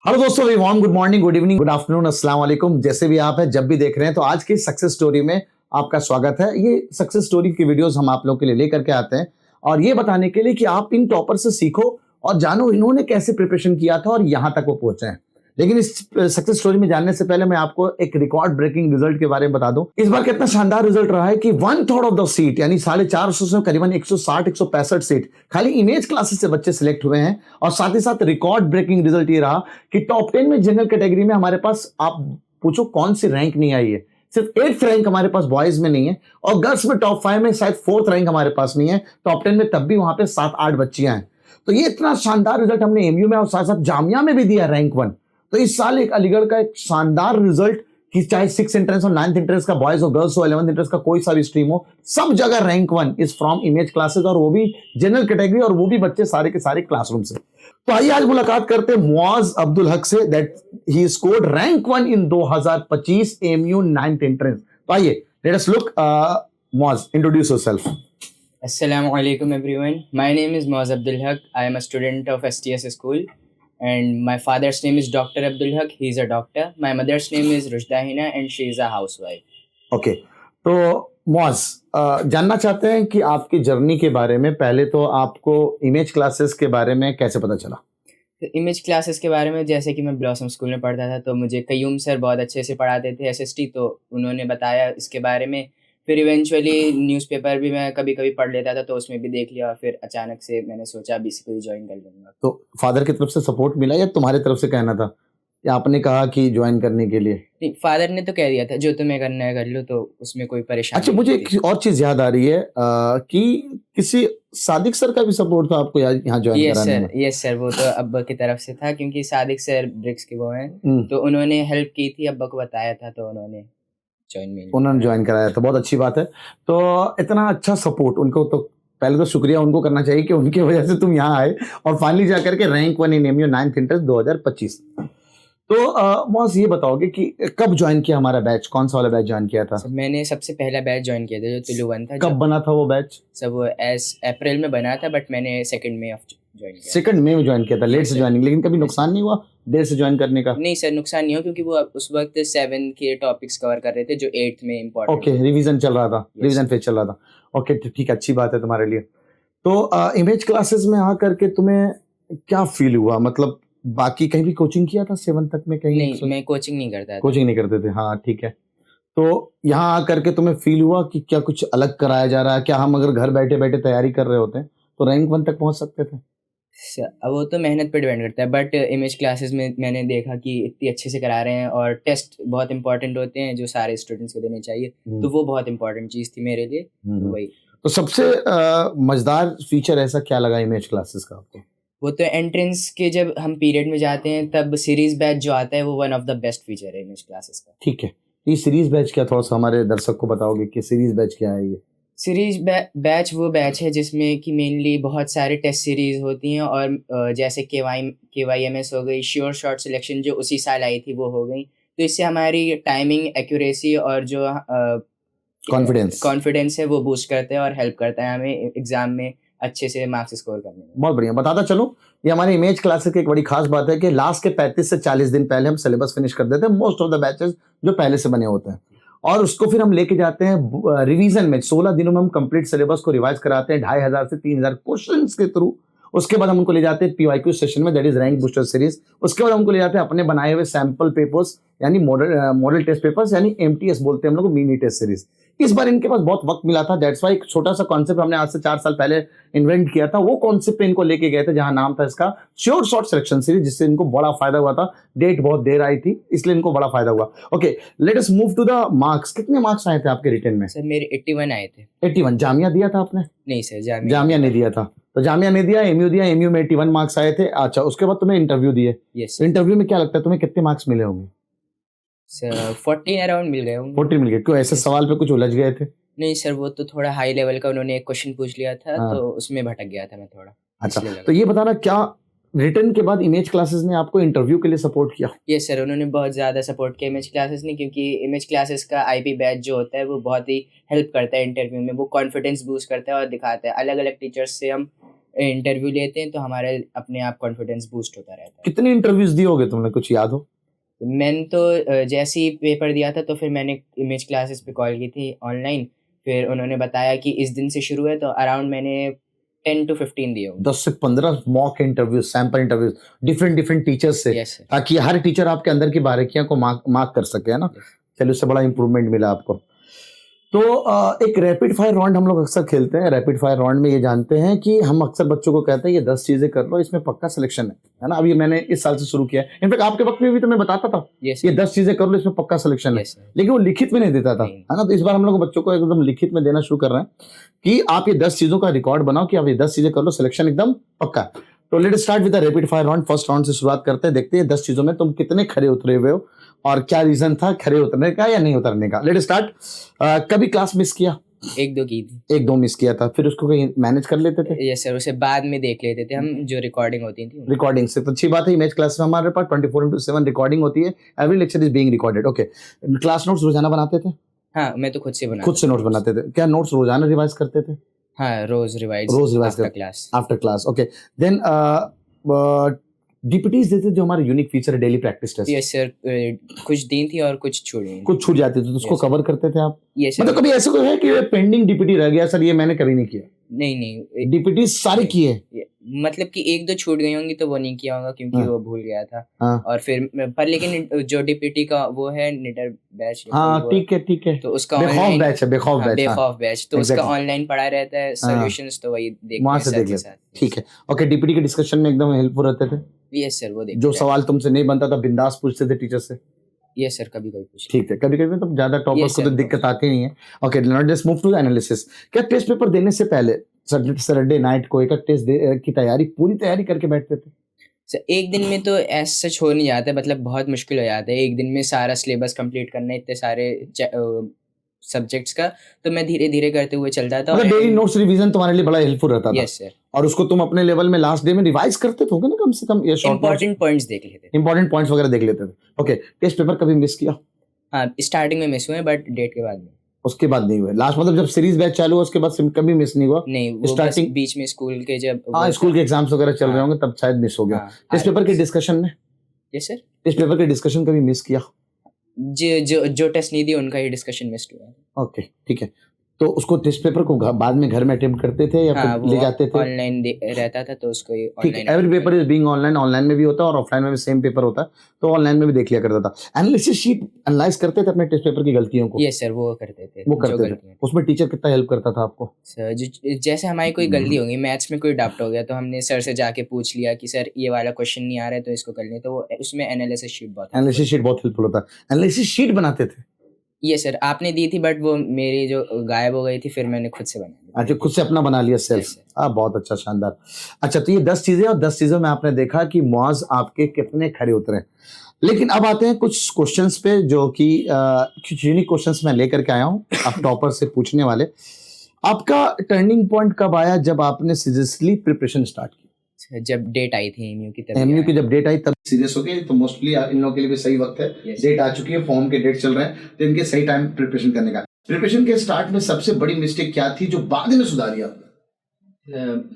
Hello दोस्तों, very warm good morning, good evening, good afternoon, अस्सलाम वालेकुम। जैसे भी आप हैं, जब भी देख रहे हैं, तो आज की सक्सेस स्टोरी में आपका स्वागत है। ये सक्सेस स्टोरी की वीडियोस हम आप लोग के लिए लेकर के आते हैं और ये बताने के लिए कि आप इन टॉपर से सीखो और जानो इन्होंने कैसे प्रिपरेशन किया था और यहाँ तक वो पहुंचे हैं। लेकिन इस सक्सेस स्टोरी में जानने से पहले मैं आपको एक रिकॉर्ड ब्रेकिंग रिजल्ट के बारे में बता दूं। इस बार कितना शानदार रिजल्ट रहा है कि 1/3 ऑफ द सीट यानी 450 से करीबन 160-165 सीट खाली इमेज क्लासेस से बच्चे सिलेक्ट हुए हैं। और साथ ही साथ रिकॉर्ड ब्रेकिंग रिजल्ट ये रहा कि टॉप 10 में जनरल कैटेगरी में हमारे पास, आप पूछो कौन सी रैंक नहीं आई है, सिर्फ 8th रैंक हमारे पास बॉयज में नहीं है। और गर्ल्स में टॉप 5 में शायद 4th रैंक हमारे पास नहीं है। टॉप 10 में तब भी वहां पे 7-8 बच्चियां हैं। तो ये इतना शानदार रिजल्ट हमने एमयू में और साथ साथ जामिया में भी दिया, रैंक 1। तो इस साल एक अलीगढ़ का एक शानदार रिजल्ट कि चाहे 6 एंट्रेंस और 9th एंट्रेंस का बॉयज हो, गर्ल्स हो, 11th एंट्रेंस का कोई सा भी स्ट्रीम हो, सब जगह rank 1 is from image classes, और वो भी जनरल कैटेगरी, और वो भी बच्चे सारे के सारे क्लासरूम से। तो आइए आज मुलाकात करते हैं मुआज अब्दुल हक से, that he scored rank 1 in 2025 MU 9th entrance. तो आइए let us look. Muaz, introduce yourself. Assalamu alaikum everyone. My name is Moaz Abdul Haq. I am a student of STS school and my father's name is Dr. Abdul Haq. He is a doctor. My mother's name is Rushda Hina and she is a housewife. Okay, तो मुआज, जानना चाहते हैं कि आपकी journey के बारे में। पहले तो आपको इमेज क्लासेस के बारे में कैसे पता चला? तो इमेज क्लासेस के बारे में, जैसे कि मैं ब्लॉसम स्कूल में पढ़ता था तो मुझे कयूम सर बहुत अच्छे से पढ़ाते थे एसएसटी, तो उन्होंने बताया इसके बारे में। फिर इवेंचुअली न्यूज़पेपर भी मैं कभी कभी पढ़ लेता था तो उसमें भी देख लिया, और फिर अचानक से मैंने सोचा अभी इसको ही ज्वाइन कर लूँगा। तो फादर की तरफ से सपोर्ट मिला या तुम्हारे तरफ से कहना था, या आपने कहा कि ज्वाइन करने के लिए? नहीं, फादर ने तो कह दिया था जो तुम्हें करना है कर लो, तो उसमें कोई परेशानी अच्छा, मुझे नहीं थी। एक और चीज याद आ रही है कि किसी सादिक सर का भी सपोर्ट था आपको यहाँ ज्वाइन कराने में? यस सर, वो तो अब्बा की तरफ से था, क्योंकि सादिक सर ब्रिक्स के वो हैं, तो उन्होंने हेल्प की थी, अब्बा को बताया था तो उन्होंने ज्वाइन कराया। तो बहुत अच्छी बात है। तो इतना अच्छा सपोर्ट उनको, तो पहले तो शुक्रिया उनको करना चाहिए कि उनकी वजह से तुम यहाँ आए और फाइनली जाकर के रैंक 1 इन एमयू 9th एंट्रेंस 2025। तो मौज, ये बताओगे कि कब ज्वाइन किया हमारा बैच, कौन सा वाला बैच ज्वाइन किया था? सर मैंने सबसे पहला बैच ज्वाइन किया था जो तुलु 1 था। कब बना था वो बैच? सर वो अप्रैल में बना था, बट मैंने 2 मई ज्वाइन किया। 2 मई में ज्वाइन किया था, लेट से ज्वाइनिंग। लेकिन कभी नुकसान नहीं हुआ देर से ज्वाइन करने का? नहीं सर, नुकसान नहीं हुआ, क्योंकि वो उस वक्त 7 के टॉपिक्स कवर कर रहे थे जो 8th में इम्पोर्टेंट। ओके, रिवीजन चल रहा था, रिवीजन फेज चल रहा था। ओके ठीक है, अच्छी बात है तुम्हारे लिए। तो इमेज क्लासेस में आकर के तुम्हें क्या फील हुआ? मतलब बाकी कहीं भी कोचिंग किया था 7 तक में कहीं? नहीं, मैं कोचिंग नहीं करता था। कोचिंग नहीं करते थे, हाँ ठीक है। तो यहाँ आकर के तुम्हें फील हुआ कि क्या कुछ अलग कराया जा रहा है? क्या हम अगर घर बैठे बैठे तैयारी कर रहे होते हैं तो रैंक 1 तक पहुंच सकते थे? अब वो तो मेहनत पे डिपेंड करता है, बट इमेज क्लासेस में मैंने देखा कि इतनी अच्छे से करा रहे हैं, और टेस्ट बहुत इंपॉर्टेंट होते हैं जो सारे स्टूडेंट्स को देने चाहिए, तो वो बहुत इंपॉर्टेंट चीज़ थी मेरे लिए। तो वही। तो सबसे मजेदार फीचर ऐसा क्या लगा इमेज क्लासेस का आपको? वो तो एंट्रेंस के जब हम पीरियड में जाते हैं तब सीरीज बैच जो आता है वो one of the best feature है इमेज क्लासेस का। ठीक है, ये सीरीज बैच क्या, थोड़ा सा हमारे दर्शक को बताओगे कि सीरीज बैच क्या है? ये सीरीज बैच वो बैच है जिसमें कि मेनली बहुत सारे टेस्ट सीरीज होती हैं, और जैसे KYMS हो गई, श्योर शॉर्ट सिलेक्शन जो उसी साल आई थी वो हो गई। तो इससे हमारी टाइमिंग एक्यूरेसी और जो कॉन्फिडेंस है वो बूस्ट करते हैं और हेल्प करता है हमें एग्जाम में अच्छे से मार्क्स स्कोर करने में। बहुत बढ़िया, बताता चलो। ये हमारे इमेज क्लासेस की एक बड़ी खास बात है कि लास्ट के 35 से 40 दिन पहले हम सिलेबस फिनिश कर देते हैं, मोस्ट ऑफ द बैचेस जो पहले से बने होते हैं, और उसको फिर हम लेके जाते हैं रिवीजन में। 16 दिनों में हम कंप्लीट सिलेबस को रिवाइज कराते हैं 2500 से 3000 क्वेश्चंस के थ्रू। उसके बाद हम उनको ले जाते हैं PYQ सेशन में, that is rank booster series. उसके बाद हमको ले जाते हैं अपने बनाए हुए सैंपल पेपर्स, यानी मॉडल टेस्ट पेपर्स, यानी MTS बोलते हैं हम लोग, मिनी टेस्ट सीरीज। इस बार इनके पास बहुत वक्त मिला था, दैट्स वाई एक छोटा सा कॉन्सेप्ट हमने आज से 4 साल पहले इन्वेंट किया था। वो कॉन्सेप्ट पे इनको लेके गए थे, जहां नाम था इसका श्योर शॉर्ट सिलेक्शन सीरीज, जिससे इनको बड़ा फायदा हुआ था। डेट बहुत देर आई थी, इसलिए इनको बड़ा फायदा हुआ। Okay, let us move to the marks. कितने मार्क्स आए थे आपके रिटन में? सर मेरे 81 आए थे। 81? जामिया दिया था आपने? नहीं सर, जामिया नहीं दिया था। तो जामिया नहीं दिया, एमयू दिया, एमयू में 81 मार्क्स आए थे। अच्छा, उसके बाद तुम्हें इंटरव्यू दिए। यस। इंटरव्यू में क्या लगता है तुम्हें कितने मार्क्स मिले होंगे? सर 14 अराउंड मिल गए होंगे। 14 मिल गए? क्यों, ऐसे सवाल पे कुछ उलझ गए थे? नहीं सर, वो तो थोड़ा हाई लेवल का उन्होंने एक क्वेश्चन पूछ लिया था, तो उसमें भटक गया था मैं थोड़ा। अच्छा, तो ये बताना, क्या रिटर्न के बाद इमेज क्लासेस ने आपको इंटरव्यू के लिए सपोर्ट किया? यस सर, उन्होंने बहुत ज़्यादा सपोर्ट किया इमेज क्लासेस ने, क्योंकि इमेज क्लासेस का IB बैच जो होता है वो बहुत ही हेल्प करता है इंटरव्यू में। वो कॉन्फिडेंस बूस्ट करता है और दिखाता है अलग अलग टीचर्स से हम इंटरव्यू लेते हैं तो हमारा अपने आप कॉन्फिडेंस बूस्ट होता रहता है। कितने इंटरव्यूज दिए होगे तुमने, कुछ याद हो? मैंने तो जैसे ही पेपर दिया था तो फिर मैंने इमेज क्लासेस पे कॉल की थी ऑनलाइन, फिर उन्होंने बताया कि इस दिन से शुरू है, तो अराउंड मैंने 10 to 15 दिए होंगे। 10 से 15 mock interviews, sample interviews different different teachers से, यस सर। ताकि हर टीचर आपके अंदर की बारीकियां को मार्क कर सके, है ना? चलिए, उससे बड़ा इंप्रूवमेंट मिला आपको। तो एक रैपिड फायर राउंड हम लोग अक्सर खेलते हैं। रैपिड फायर राउंड में ये जानते हैं कि हम अक्सर बच्चों को कहते हैं ये 10 चीजें कर लो, इसमें पक्का सिलेक्शन है ना? अभी मैंने इस साल से शुरू किया है, इनफैक्ट आपके वक्त में भी तो मैं बताता था यस ये 10 चीजें कर लो, इसमें पक्का सिलेक्शन है, यस सर। लेकिन वो लिखित में नहीं देता था, नहीं। है ना? तो इस बार हम लोग बच्चों को एकदम लिखित में देना शुरू कर रहे हैं कि आप ये 10 चीजों का रिकॉर्ड बनाओ कि आप ये 10 चीजें कर लो, सिलेक्शन एकदम पक्का। तो let start with the rapid fire round. First round से शुरुआत करते हैं, देखते हैं 10 चीजों में तुम कितने खरे उतरे हुए हो और क्या रीजन था खरे उतरने का या नहीं उतरने का। Let start. कभी क्लास मिस किया? 1-2 की थी। 1-2 मिस किया था, फिर उसको कहीं मैनेज कर लेते थे? यस सर, उसे बाद में देख लेते थे हम, जो रिकॉर्डिंग होती थी। रिकॉर्डिंग से तो अच्छी बात है। इमेज क्लास में हमारे पास 24/7 रिकॉर्डिंग होती है, every lecture is being recorded. Okay, class notes रोजाना बनाते थे? हाँ, मैं तो खुद से बनाता खुद से नोट्स बनाते थे? क्या नोट्स रोजाना रिवाइज करते थे? हाँ, रोज revise after class. After class. Okay, then DPTs देते जो हमारे यूनिक फीचर है, daily practice test. Yes sir, कुछ दी थी और कुछ छूट गई। कुछ छूट जाती थी तो उसको Yes, sir. कवर करते थे आप? Yes sir. मतलब कभी ऐसा कोई है कि पेंडिंग डीपीटी रह गया सर, ये मैंने कभी नहीं किया? नहीं, डीपीटी सारी की है? मतलब कि 1-2 छूट गई होंगी तो वो नहीं किया होगा क्योंकि हाँ। वो भूल गया था। हाँ। और फिर पर लेकिन जो डीपीटी का वो है निटर बैच, हाँ, ठीक है ठीक है, तो उसका बेखौफ ऑनलाइन बैच है, बेखौफ बैच। हाँ, बेखौफ बैच, तो उसका Exactly. ऑनलाइन पढ़ा रहता है सॉल्यूशंस, तो वही देखते वहां हैं से सर देख के लेते। साथ। ठीक है, ओके। डीपीटी के डिस्कशन में एकदम हेल्पफुल रहते थे? यस सर, वो देखते जो रहते सवाल तुमसे नहीं बनता था बिंदास पूछते थे टीचर से? हैं। यस सर, कभी कभी पूछ ठीक है, कभी कभी तो ज्यादा टॉपर्स Yes, को तो sir. दिक्कत आती नहीं है। Okay, now let's move to analysis. क्या टेस्ट पेपर देने से पहले सैटरडे नाइट को एक टेस्ट की तैयारी, पूरी तैयारी करके बैठते थे? सर, एक दिन में तो ऐसा सच हो नहीं जाता है, मतलब बहुत मुश्किल हो जाता है एक दिन में सारा सिलेबस कंप्लीट करना, इतने सारे सब्जेक्ट्स का। तो मैं धीरे धीरे करते हुए चलता था। मतलब डेली नोट्स रिवीजन तुम्हारे लिए बड़ा हेल्पफुल रहता था? Yes sir. और उसको तुम अपने लेवल में लास्ट डे में रिवाइज करते थे ना, कम से कम ये शॉर्ट इंपॉर्टेंट पॉइंट्स देख लेते थे। इंपॉर्टेंट पॉइंट्स वगैरह देख लेते थे। ओके, टेस्ट पेपर कभी मिस किया? हाँ, स्टार्टिंग में मिस हुए बट डेट के बाद नहीं। उसके बाद नहीं हुए? लास्ट मतलब जब सीरीज बैच चालू हुआ उसके बाद कभी मिस नहीं हुआ? नहीं, वो Starting- बस बीच में स्कूल के जब हाँ, स्कूल के एग्जाम्स वगैरह चल रहे हाँ। होंगे तब शायद मिस हो गया। हाँ, टेस्ट पेपर के डिस्कशन में? यस सर, टेस्ट पेपर के डिस्कशन कभी मिस किया? जो टेस्ट नहीं दी उनका ही डिस्कशन मिस हुआ। ओके, ठीक है। तो उसको टेस्ट पेपर को बाद में घर में अटेम्प्ट करते थे या हाँ, फिर ले जाते थे? ऑनलाइन रहता था तो उसको ही ठीक है, online. Every paper is being online, online में भी होता है और ऑफलाइन में भी सेम पेपर होता है, तो ऑनलाइन में भी देख लिया करता था। एनालिसिस शीट एनालाइज करते थे अपने टेस्ट पेपर की गलतियों को? यस सर, वो करते थे। वो करते थे। उसमें टीचर कितना हेल्प करता था आपको? सर, जैसे हमारी कोई गलती हो गई, मैथ्स में कोई डाउट हो गया, तो हमने सर से जाके पूछ लिया कि सर ये वाला क्वेश्चन नहीं आ रहा है तो इसको कर लें, तो वो उसमें एनालिसिस शीट एनालिसिस शीट बहुत हेल्पफुल होता है। एनालिसिस शीट बनाते थे? यस सर, आपने दी थी बट वो मेरी जो गायब हो गई थी, फिर मैंने खुद से बना अच्छा, खुद से अपना बना लिया सेल्फ? Yes, sir. बहुत अच्छा, शानदार। अच्छा, तो ये 10 चीजें और 10 चीजों में आपने देखा कि मुआज आपके कितने खरे उतरे। लेकिन अब आते हैं कुछ क्वेश्चंस पे जो कि कुछ यूनिक क्वेश्चंस मैं लेकर के आया हूँ आप टॉपर से पूछने वाले। आपका टर्निंग पॉइंट कब आया जब आपने सीरियसली प्रिपरेशन स्टार्ट की? जब डेट आई थी एमयू की, तब एमयू की जब डेट आई तब सीरियस हो गए? तो मोस्टली इन लोगों के लिए भी सही वक्त है। Yes. डेट आ चुकी है, फॉर्म के डेट चल रहे हैं, तो इनके सही टाइम प्रिपरेशन करने का। प्रिपरेशन के स्टार्ट में सबसे बड़ी मिस्टेक क्या थी जो बाद में सुधारी आपने?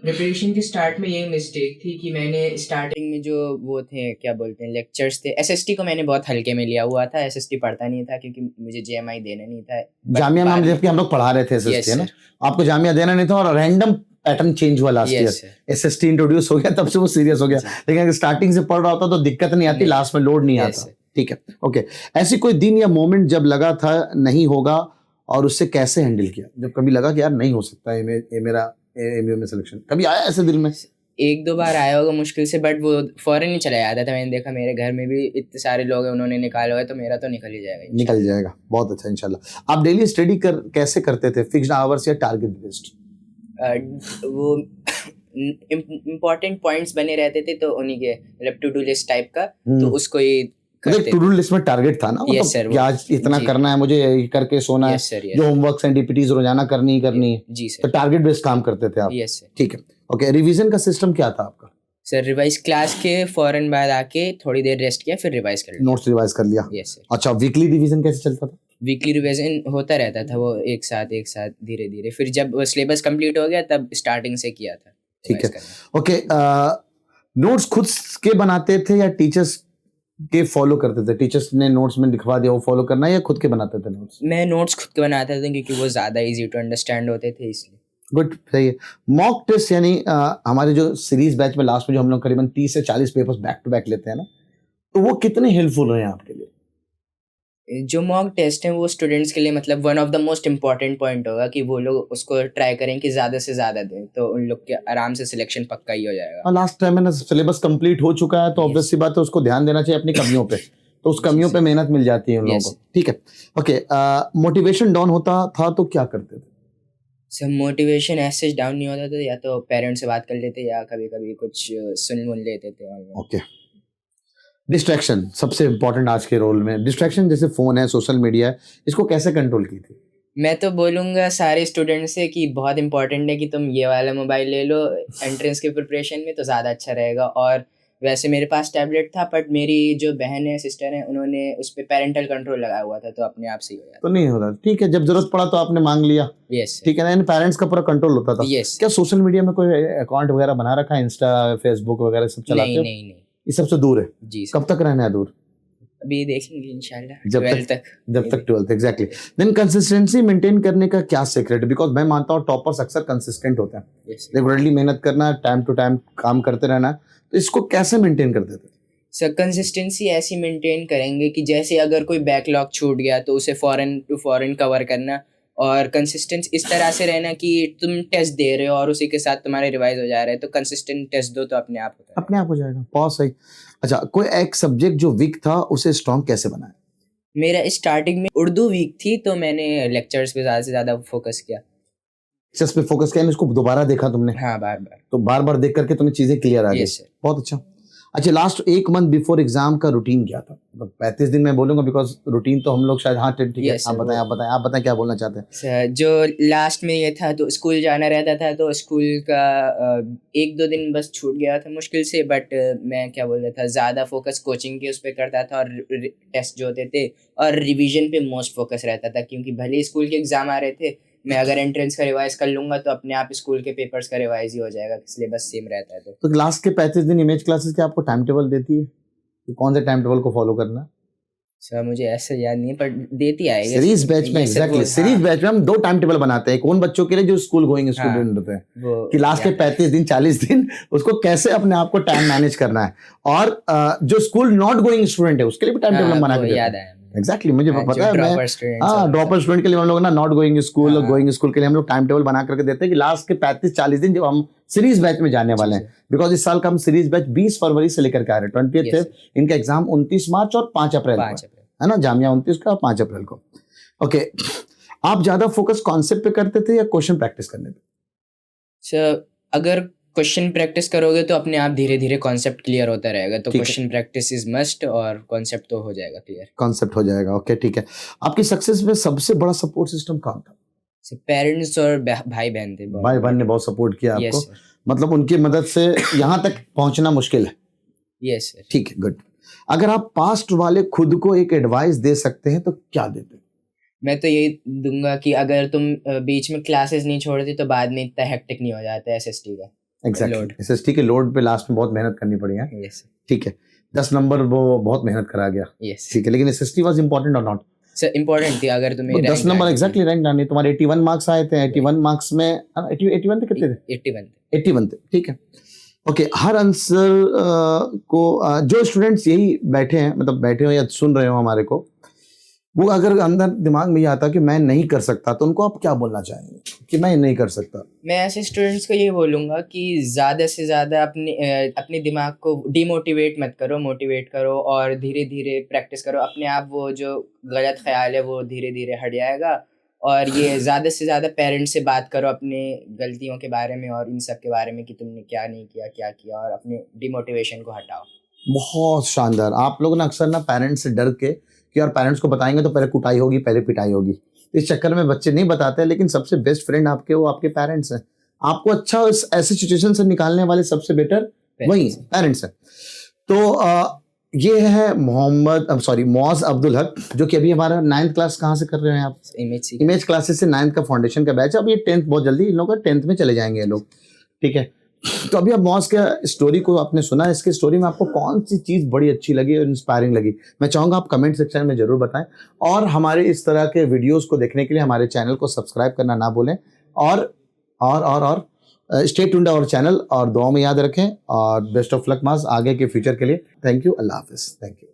प्रिपरेशन के स्टार्ट में ये मिस्टेक थी कि मैंने स्टार्टिंग में जो वो थे, क्या बोलते हैं, लेक्चर्स थे, एसएसटी को मैंने बहुत हल्के में लिया हुआ था। एसएसटी पढ़ता नहीं था क्योंकि मुझे जेएमआई देना नहीं था। जामिया में जबकि हम लोग पढ़ा रहे थे एसएसटी, है ना? आपको जामिया देना नहीं था और रैंडम पैटर्न चेंज हुआ लास्ट ईयर, एसएसटी इंट्रोड्यूस हो गया, तब से वो सीरियस हो गया। लेकिन अगर स्टार्टिंग से पढ़ रहा होता तो दिक्कत नहीं आती, लास्ट में लोड नहीं आता। ठीक है, ओके। ऐसी कोई दिन या मोमेंट जब लगा था नहीं होगा और उससे कैसे हैंडल किया? जब कभी लगा कि यार नहीं हो सकता है मेरा एमयू में सिलेक्शन, कभी आया ऐसे दिल में? 1-2 बार आया होगा मुश्किल से, बट वो फौरन ही चला जाता था। मैंने देखा मेरे घर में भी इतने सारे लोग हैं, उन्होंने निकाला हुआ है, तो मेरा तो निकल ही जाएगा। निकल जाएगा, बहुत अच्छा, इंशाल्लाह। आप डेली स्टडी कैसे करते थे? फिक्स्ड आवर्स या टारगेट बेस्ड? वो इम्पोर्टेंट पॉइंट्स बने रहते थे तो उन्हीं के, मतलब टू डू लिस्ट टाइप का, तो उसको ही करते टू डू लिस्ट में टारगेट था ना, Yes, sir, कि आज इतना करना है, मुझे ये करके सोना है, जो होमवर्क्स एंड डीपीटीज रोजाना करनी ही करनी है। जी सर, तो टारगेट बेस्ड काम करते थे आप? Yes sir. ठीक है, ओके। रिवीजन का सिस्टम क्या था आपका? सर, रिवाइज क्लास के फौरन बाद आके थोड़ी देर रेस्ट किया, फिर रिवाइज कर लिया। नोट्स रिवाइज कर लिया? Yes sir. अच्छा, वीकली रिवीजन कैसे चलता था? वीकली रिवीजन होता रहता था, वो एक साथ धीरे धीरे। फिर जब सिलेबस कंप्लीट हो गया तब स्टार्टिंग से किया था। ठीक है, रिवाइज करना। ओके। नोट्स खुद के बनाते थे या टीचर्स के फॉलो करते थे? टीचर्स ने नोट्स में लिखवा दिया वो फॉलो करना, या खुद के बनाते थे नोट्स? मैं नोट्स खुद के बनाता था क्योंकि वो ज़्यादा इजी टू अंडरस्टैंड होते थे इसलिए। गुड, सही है। मॉक टेस्ट यानी हमारे जो सीरीज बैच में लास्ट में जो हम लोग करीबन 30 से 40 पेपर्स बैक टू बैक लेते हैं ना, तो वो कितने हेल्पफुल रहे हैं आपके लिए? जो मॉक टेस्ट हैं वो स्टूडेंट्स के लिए मतलब one of the most important point होगा कि वो लोग उसको ट्राई करें कि ज़्यादा से ज़्यादा दें, तो उन लोग के आराम से सिलेक्शन पक्का ही हो जाएगा। और लास्ट टाइम में ना सिलेबस कंप्लीट हो चुका है, तो Yes. ऑब्वियस सी बात है उसको ध्यान देना चाहिए अपनी कमियों पे, तो उस कमियों पे मेहनत मिल जाती है उन लोगों Yes. को। ठीक है, ओके। मोटिवेशन डाउन होता था तो क्या करते थे? सब मोटिवेशन ऐसे डाउन नहीं होता था, या तो पेरेंट्स से बात कर लेते या कभी कभी कुछ सुन लेते थे online। ओके। डिस्ट्रैक्शन सबसे इंपॉर्टेंट आज के रोल में। डिस्ट्रैक्शन जैसे फोन है, सोशल मीडिया है, इसको कैसे कंट्रोल की थी? मैं तो बोलूँगा सारे स्टूडेंट्स से कि बहुत इंपॉर्टेंट है कि तुम ये वाला मोबाइल ले लो एंट्रेंस के प्रिपरेशन में, तो ज़्यादा अच्छा रहेगा। और वैसे मेरे पास टैबलेट था, बट मेरी जो बहन है, सिस्टर है, उन्होंने उस पर पेरेंटल कंट्रोल लगाया हुआ था, तो अपने आप से ही हो जाता। तो नहीं होता, ठीक है, जब जरूरत पड़ा तो आपने मांग लिया, यस ठीक है ना, इन पेरेंट्स का पूरा कंट्रोल होता था। यस। क्या सोशल मीडिया में कोई अकाउंट वगैरह बना रखा है, इंस्टा फेसबुक वगैरह सब चलाते नहीं हो? नहीं नहीं ये सबसे दूर है? जी सर, कब तक रहना है दूर? अभी देखेंगे इंशाल्लाह जब 12th तक। जब तक 12th, exactly. Then consistency maintain करने का क्या सीक्रेट है? बिकॉज मैं मानता हूँ टॉपर्स अक्सर कंसिस्टेंट होते हैं, यस रेगुलरली मेहनत करना, टाइम टू टाइम काम करते रहना, तो इसको कैसे मेंटेन करते थे? सर, कंसिस्टेंसी ऐसी मेंटेन करेंगे कि जैसे अगर कोई बैकलॉग छूट गया तो उसे फॉरेन टू फॉरेन कवर करना, और कंसिस्टेंट इस तरह से रहना कि तुम टेस्ट दे रहे हो और उसी के साथ तुम्हारे रिवाइज हो जा रहा है, तो कंसिस्टेंट टेस्ट दो तो अपने आप होता है। अपने आप हो जाएगा, बहुत सही। अच्छा, कोई एक सब्जेक्ट जो वीक था उसे स्ट्रॉन्ग कैसे बनाए? मेरा स्टार्टिंग में उर्दू वीक थी, तो मैंने लेक्चर्स पे ज़्यादा से ज़्यादा फोकस किया। चेस पे फोकस किया, इसको दोबारा देखा तुमने? हाँ, बार बार। तो बार बार देख करके तुम्हें चीजें क्लियर आ गई। Yes sir. बहुत अच्छा। अच्छा, लास्ट एक मंथ बिफोर एग्जाम का रूटीन क्या था? मतलब 35 दिन मैं बोलूंगा बिकॉज रूटीन तो हम लोग शायद, हाँ ठीक है, Yes, आप sir, बताएं, आप बताएं क्या बोलना चाहते हैं? सर, जो लास्ट में ये था, तो स्कूल जाना रहता था, तो स्कूल का 1-2 दिन बस छूट गया था मुश्किल से, बट मैं क्या बोल रहा था, ज़्यादा फोकस कोचिंग के उस पर करता था, और टेस्ट जो होते थे और रिवीजन पे मोस्ट फोकस रहता था, क्योंकि भले ही स्कूल के एग्ज़ाम आ रहे थे, मैं अगर एंट्रेंस का रिवाइज कर लूँगा तो अपने आप स्कूल के पेपर्स का रिवाइज ही हो जाएगा, सिलेबस सेम रहता है। तो लास्ट के 35 दिन इमेज क्लासेस के आपको टाइम टेबल देती है कि कौन से टाइम टेबल को फॉलो करना है? सर, मुझे ऐसा याद नहीं है, पर देती आएगी सीरीज बैच में, एग्जैक्टली सीरीज बैच में हम 2 टाइम टेबल बनाते हैं, कौन बच्चों के लिए जो स्कूल गोइंग स्टूडेंट होते हैं, कि लास्ट के 35 दिन 40 दिन उसको कैसे अपने आप को टाइम मैनेज करना है, और जो स्कूल नॉट गोइंग स्टूडेंट है उसके लिए भी टाइम टेबल बना के याद देते हैं। आया। एग्जैक्टली, मुझे पता है। मैं ड्रॉपर स्टूडेंट के लिए हम लोग ना, not going school, going school के लिए हम लोग टाइम टेबल बना करके देते हैं कि लास्ट के 35-40 दिन जब हम सीरीज बैच में जाने वाले हैं, बिकॉज इस साल का हम सीरीज बैच 20 फरवरी से लेकर के आ रहे हैं, 20th इनका एग्जाम 29 मार्च और 5 अप्रैल को है ना, जामिया 29 का, 5 अप्रैल को। ओके, आप ज्यादा फोकस कॉन्सेप्ट पे करते थे या क्वेश्चन प्रैक्टिस करने पे? सर, अगर क्वेश्चन प्रैक्टिस करोगे तो अपने आप धीरे धीरे कॉन्सेप्ट क्लियर होता रहेगा, तो क्वेश्चन प्रैक्टिस इज मस्ट, और कॉन्सेप्ट तो हो जाएगा क्लियर। कॉन्सेप्ट हो जाएगा, ओके ठीक है। आपकी सक्सेस में सबसे बड़ा सपोर्ट सिस्टम कौन था? पेरेंट्स और भाई बहन थे। भाई बहन ने बहुत सपोर्ट किया आपको? Yes, मतलब उनकी मदद से यहाँ तक पहुंचना मुश्किल है। Yes sir. ठीक है, गुड। अगर आप पास्ट वाले खुद को एक एडवाइस दे सकते हैं तो क्या देते? मैं तो यही दूंगा कि अगर तुम बीच में क्लासेस नहीं छोड़ते तो बाद में इतना हेक्टिक नहीं हो जाता है एसएसटी का। एग्जैक्टली, एसएसटी के लोड पे लास्ट में बहुत मेहनत करनी पड़ी है। यस ठीक है, 10 नंबर वो बहुत मेहनत करा गया। यस ठीक है, लेकिन एसएसटी वाज इंपॉर्टेंट और नॉट? सर, इंपॉर्टेंट थी। अगर तुम्हें 10 नंबर एग्जैक्टली रैंक लाने, तुम्हारे 81 मार्क्स आए थे, 81 मार्क्स में 81 थे, कितने थे? 81 थे, ठीक है। ओके, हर आंसर को जो स्टूडेंट्स यही बैठे हैं, मतलब बैठे हो या सुन रहे हो हमारे को, वो अगर अंदर दिमाग में ये आता कि मैं नहीं कर सकता, तो उनको आप क्या बोलना चाहेंगे कि मैं नहीं कर सकता? मैं ऐसे स्टूडेंट्स को ये बोलूँगा कि ज़्यादा से ज़्यादा अपने दिमाग को डिमोटिवेट मत करो, मोटिवेट करो, और धीरे धीरे प्रैक्टिस करो। अपने आप वो जो गलत ख्याल है वो धीरे धीरे हट जाएगा, और ये ज़्यादा से ज़्यादा पेरेंट्स से बात करो अपने गलतियों के बारे में और इन सब के बारे में कि तुमने क्या नहीं किया, क्या किया, और अपने डिमोटिवेशन को हटाओ। बहुत शानदार। आप लोग ना अक्सर ना पेरेंट्स से डर के कि यार पेरेंट्स को बताएंगे तो पहले कुटाई होगी, पहले पिटाई होगी, इस चक्कर में बच्चे नहीं बताते, लेकिन सबसे बेस्ट फ्रेंड आपके वो आपके पेरेंट्स हैं। आपको अच्छा ऐसी सिचुएशन से निकालने वाले सबसे बेटर वही पेरेंट्स हैं। तो ये है मुआज अब्दुल हक, जो कि अभी हमारा 9th क्लास कहाँ से कर रहे हैं आप? इमेज क्लासेस से 9th का फाउंडेशन का बैच। अब ये 10th बहुत जल्दी इन लोगों का 10th में चले जाएंगे ये लोग, ठीक है। तो अभी अब मॉस के स्टोरी को आपने सुना, इसके स्टोरी में आपको कौन सी चीज़ बड़ी अच्छी लगी और इंस्पायरिंग लगी? मैं चाहूँगा आप कमेंट सेक्शन में ज़रूर बताएँ और हमारे इस तरह के वीडियोज़ को देखने के लिए हमारे चैनल को सब्सक्राइब करना ना भूलें और स्टे ट्यून्ड आवर चैनल और दुआओं में याद रखें और बेस्ट ऑफ लक मास आगे के फ्यूचर के लिए। Thank you. अल्लाह हाफ़िज़। Thank you.